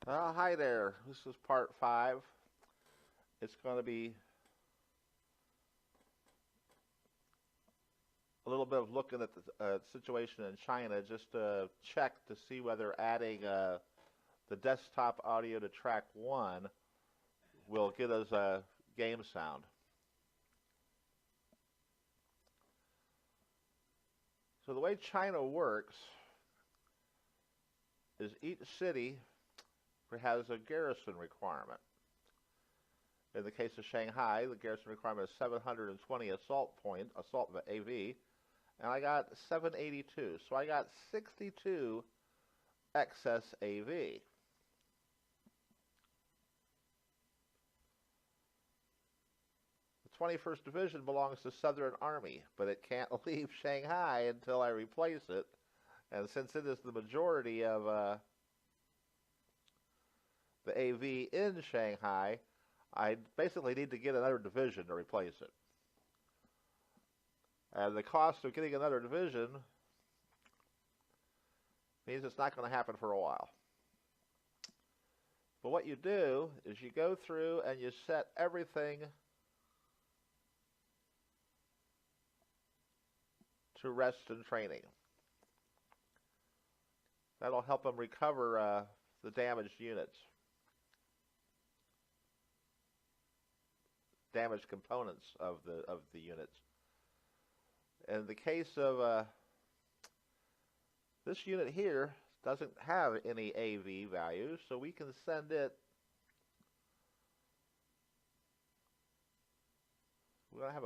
Hi there. This is part 5. It's going to be a little bit of looking at the situation in China just to check to see whether adding the desktop audio to track 1 will get us a game sound. So the way China works is each city has a garrison requirement. In the case of Shanghai, the garrison requirement is 720 assault AV, and I got 782. So I got 62 excess AV. The 21st Division belongs to Southern Army, but it can't leave Shanghai until I replace it. And since it is the majority of the AV in Shanghai, I basically need to get another division to replace it. And the cost of getting another division means it's not going to happen for a while. But what you do is you go through and you set everything to rest and training. That'll help them recover the damaged units, damaged components of the units. In the case of this unit here, doesn't have any AV values, so we can send it. We're gonna have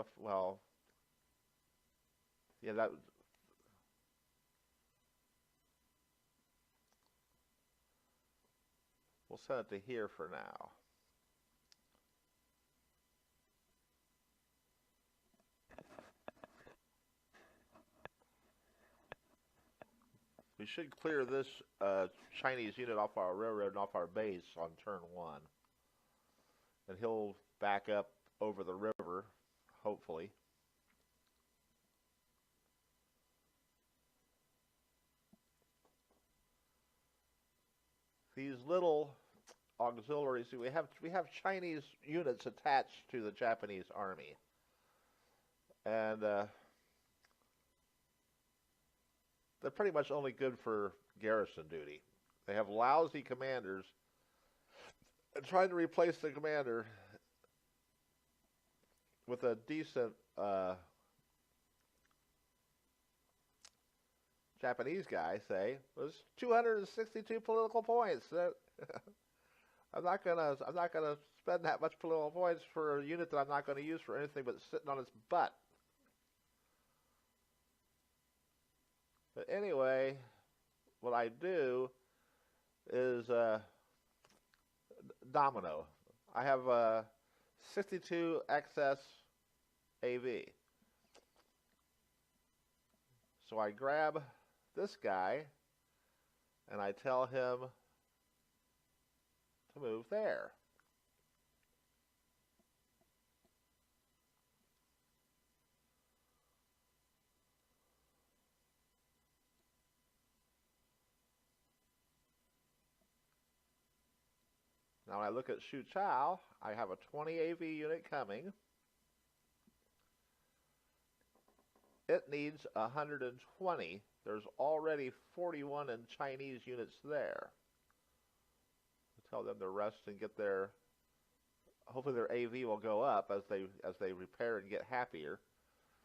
that. We'll send it to here for now. We should clear this Chinese unit off our railroad and off our base on turn 1. And he'll back up over the river, hopefully. These little auxiliaries, we have Chinese units attached to the Japanese army. And they're pretty much only good for garrison duty. They have lousy commanders, and trying to replace the commander with a decent Japanese guy, say, was 262 political points. I'm not gonna spend that much political points for a unit that I'm not going to use for anything but sitting on its butt. But anyway, what I do is domino. I have 62 excess AV. So I grab this guy and I tell him to move there. Now when I look at Shu Chao, I have a 20 AV unit coming. It needs 120. There's already 41 in Chinese units there. I tell them to rest and get their, hopefully their AV will go up as they repair and get happier.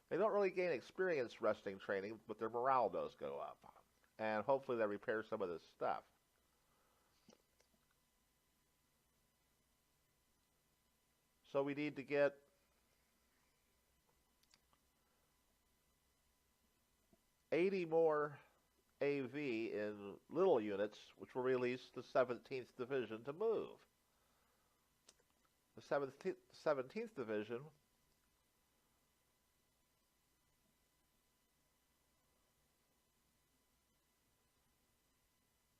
They don't really gain experience resting training, but their morale does go up. And hopefully they repair some of this stuff. So we need to get 80 more AV in little units, which will release the 17th Division to move. The 17th Division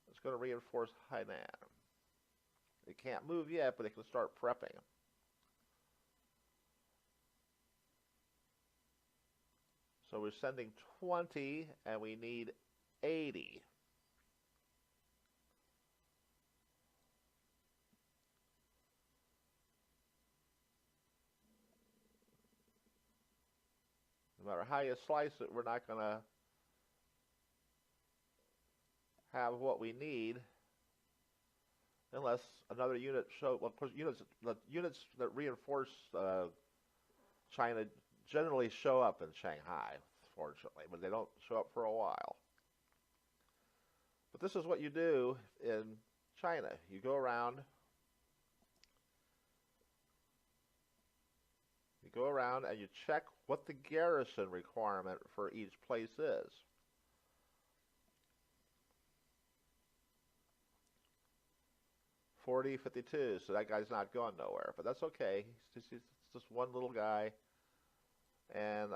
is going to reinforce Hainan. It can't move yet, but it can start prepping. So we're sending 20, and we need 80. No matter how you slice it, we're not going to have what we need unless another unit show. Well, of course, the units that reinforce China generally show up in Shanghai, fortunately, but they don't show up for a while. But this is what you do in China. You go around. You go around and you check what the garrison requirement for each place is. .40, 52, so that guy's not going nowhere, but that's okay. He's just one little guy, and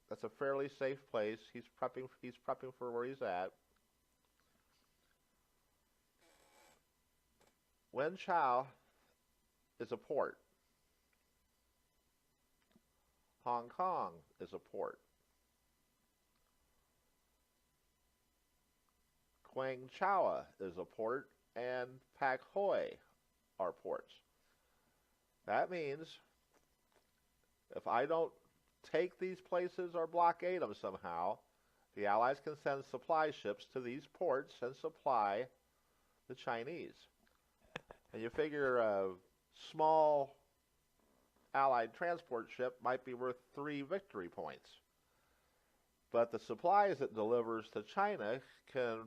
that's a fairly safe place. He's prepping for where he's at. Wenchao is a port. Hong Kong is a port. Guangzhou is a port, and Pak Hoi are ports. That means if I don't take these places or blockade them somehow, the Allies can send supply ships to these ports and supply the Chinese. And you figure a small Allied transport ship might be worth 3 victory points. But the supplies it delivers to China can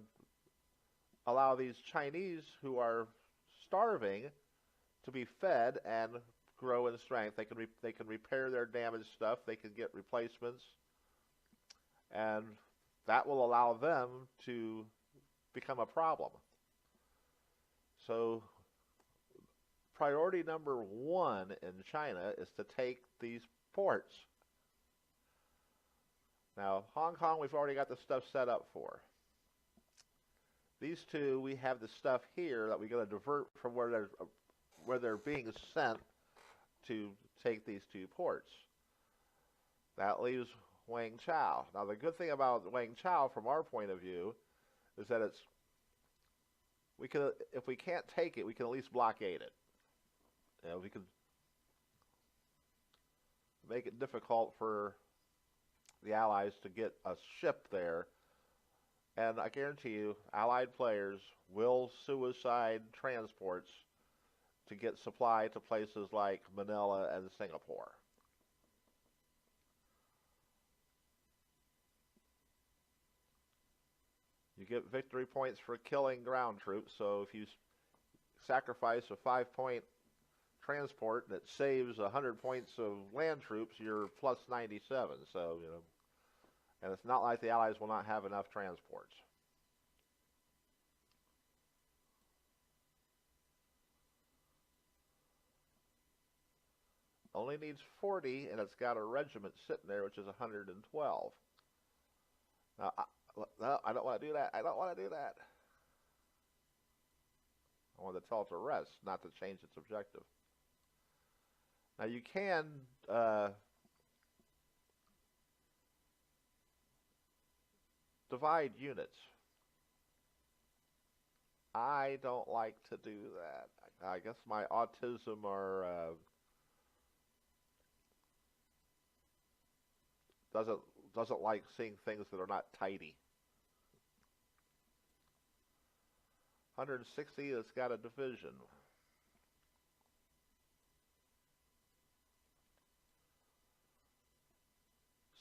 allow these Chinese who are starving to be fed and grow in strength. They can repair their damaged stuff. They can get replacements, and that will allow them to become a problem. So priority number 1 in China is to take these ports. Now, Hong Kong, we've already got the stuff set up for. These two, we have the stuff here that we're going to divert from where they're being sent to take these 2 ports. That leaves Wangchao. Now, the good thing about Wangchao, from our point of view, is that if we can't take it, we can at least blockade it. You know, we can make it difficult for the Allies to get a ship there. And I guarantee you, Allied players will suicide transports to get supply to places like Manila and Singapore. You get victory points for killing ground troops, so if you sacrifice a 5-point transport that saves 100 points of land troops, you're plus 97. So, you know, and it's not like the Allies will not have enough transports. Only needs 40, and it's got a regiment sitting there, which is 112. Now, I don't want to do that. I don't want to do that. I want to tell it to rest, not to change its objective. Now, you can divide units. I don't like to do that. I guess my autism or doesn't like seeing things that are not tidy. 160, it's got a division.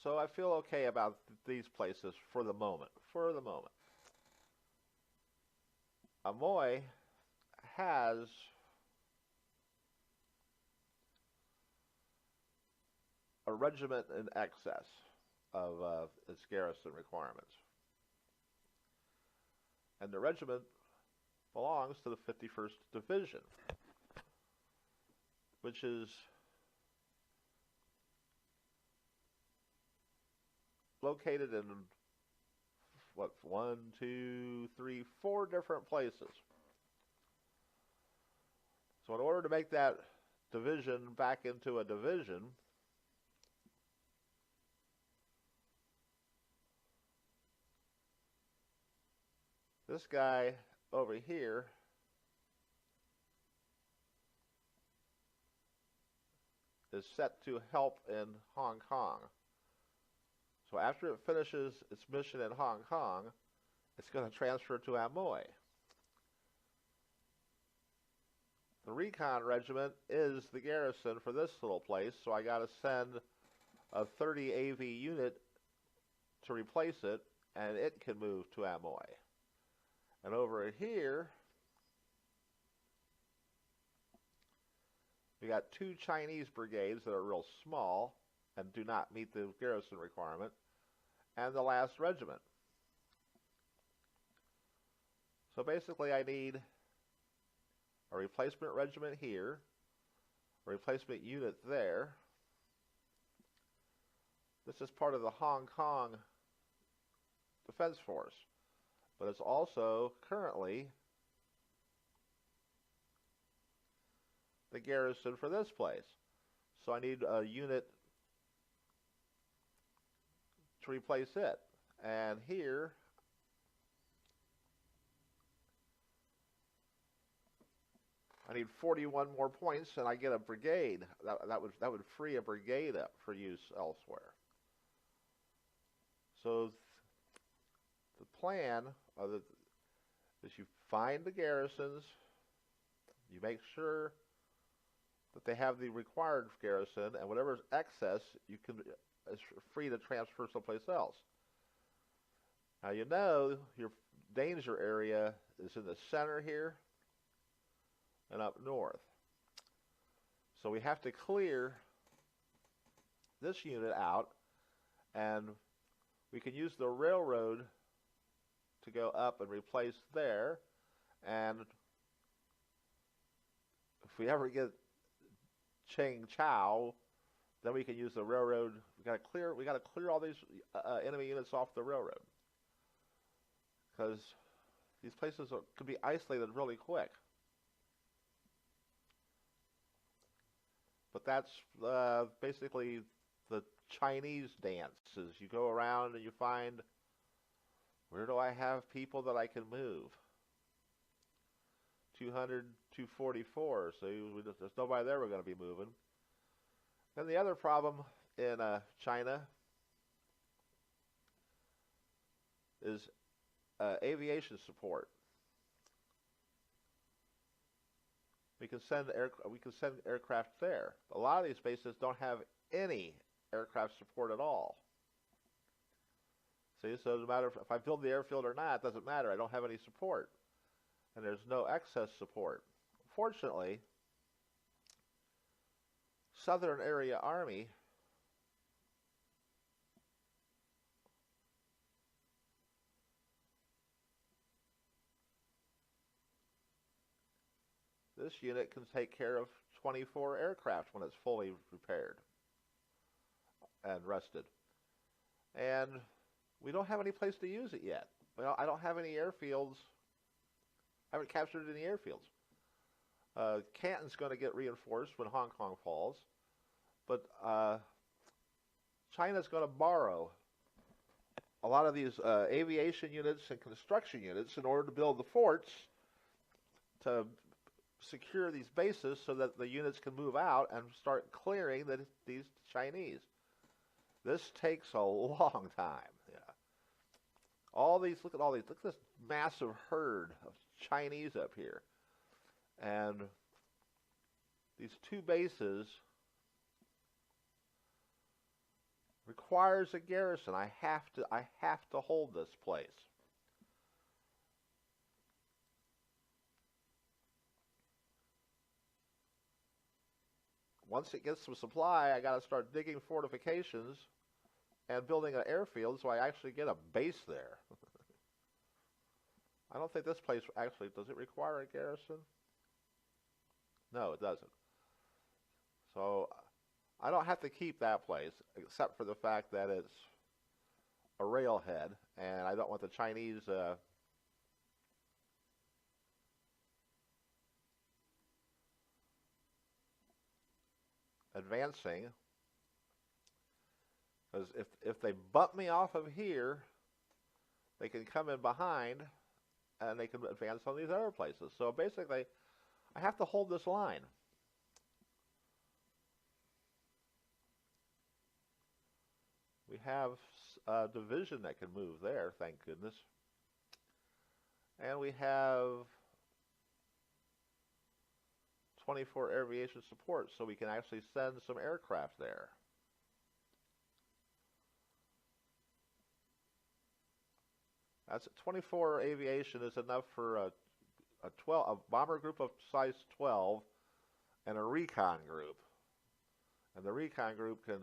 So I feel okay about these places for the moment. For the moment. Amoy has a regiment in excess of its garrison requirements. And the regiment belongs to the 51st Division, which is located in, what, 1, 2, 3, 4 different places. So in order to make that division back into a division, this guy over here is set to help in Hong Kong. So after it finishes its mission in Hong Kong, it's going to transfer to Amoy. The recon regiment is the garrison for this little place, so I got to send a 30 AV unit to replace it, and it can move to Amoy. And over here, we got 2 Chinese brigades that are real small and do not meet the garrison requirement, and the last regiment. So basically I need a replacement regiment here, a replacement unit there. This is part of the Hong Kong Defense Force, but it's also currently the garrison for this place. So I need a unit to replace it. And here, I need 41 more points, and I get a brigade. That would free a brigade up for use elsewhere. So the plan is you find the garrisons, you make sure that they have the required garrison, and whatever's excess is free to transfer someplace else. Now you know your danger area is in the center here and up north. So we have to clear this unit out, and we can use the railroad to go up and replace there. And if we ever get Cheng Chao, then we can use the railroad. We got to clear all these enemy units off the railroad, because these places could be isolated really quick. But that's basically the Chinese dance. Is you go around and you find, where do I have people that I can move? 200, 244. So there's nobody there we're going to be moving. And the other problem in China is aviation support. We can send aircraft there. A lot of these bases don't have any aircraft support at all. See, so no matter if I build the airfield or not, it doesn't matter. I don't have any support, and there's no excess support. Fortunately, Southern Area Army this unit can take care of 24 aircraft when it's fully repaired and rested. And we don't have any place to use it yet. Well, I don't have any airfields. I haven't captured any airfields. Canton's going to get reinforced when Hong Kong falls, but China's going to borrow a lot of these aviation units and construction units in order to build the forts to secure these bases so that the units can move out and start clearing these Chinese. This takes a long time. Yeah. Look at all these. Look at this massive herd of Chinese up here. And these 2 bases requires a garrison. I have to hold this place. Once it gets some supply, I got to start digging fortifications and building an airfield so I actually get a base there. I don't think this place actually, does it require a garrison? No, it doesn't. So I don't have to keep that place, except for the fact that it's a railhead, and I don't want the Chinese advancing, because if they bump me off of here, they can come in behind and they can advance on these other places. So basically, I have to hold this line. We have division that can move there, thank goodness. And we have 24 aviation support, so we can actually send some aircraft there. That's 24 aviation is enough for a bomber group of size 12 and a recon group. And the recon group can,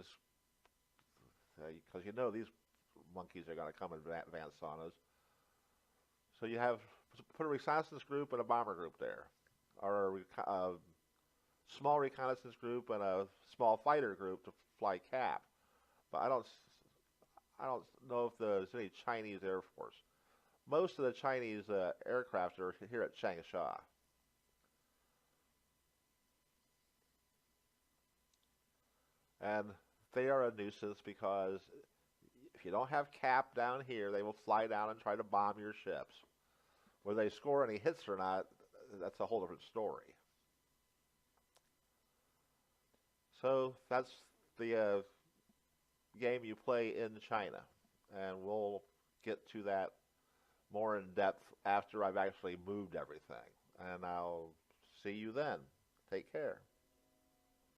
because you know these monkeys are going to come and advance on us. So you have put a reconnaissance group and a bomber group there, or a small reconnaissance group and a small fighter group to fly cap. But I don't know if there's any Chinese Air Force. Most of the Chinese aircraft are here at Changsha. And they are a nuisance because if you don't have cap down here, they will fly down and try to bomb your ships. Whether they score any hits or not, that's a whole different story. So that's the game you play in China. And we'll get to that more in depth after I've actually moved everything. And I'll see you then. Take care.